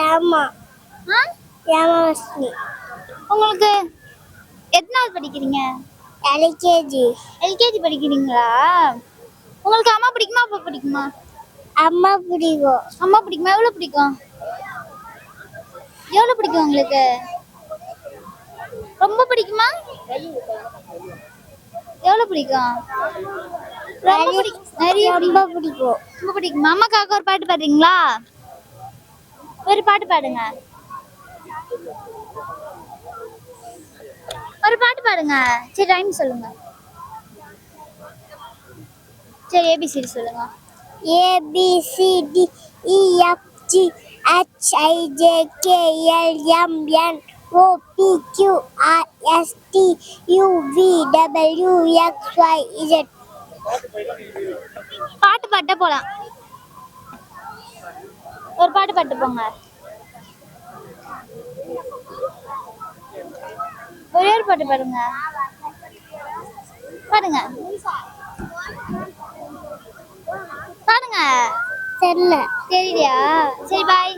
ஏமா ஆ ஏமாவஸ்னி உங்களுக்கு எத்தனாவது படிக்கிறீங்க? எல்கேஜி. எல்கேஜி படிக்கிறீங்களா? உங்களுக்கு அம்மா பிடிக்குமா அப்பா பிடிக்குமா? அம்மா பிடிக்கும். அம்மா பிடிக்குமா? எவ்வளவு பிடிக்கும்? எவ்வளவு பிடிக்கும் உங்களுக்கு? ரொம்ப பிடிக்குமா? எவ்வளவு பிடிக்கும்? ரொம்ப பிடிக்கும். நிறைய ரொம்ப பிடிக்கும். ரொம்ப பிடிக்குமா? அம்மாக்காக ஒரு பாட்டு பாடுறீங்களா? ஒரு பாட்டு பாடுங்க. ஒரு பாட்டு பாடுங்க. சரி ரைம் சொல்லுங்க. சரி ஏபிசிடி சொல்லுங்க. ABCD EFG HIJK LMN OPQ RST UVWXYZ. பாட்டு பாட்ட போலாம். ஒரு பாட்டு பாட்டு போங்க. ஒரே ஒரு பாட்டு பாடுங்க. பாடுங்க பாடுங்க. தெரியல. தெரியலையா? சரி பாய்.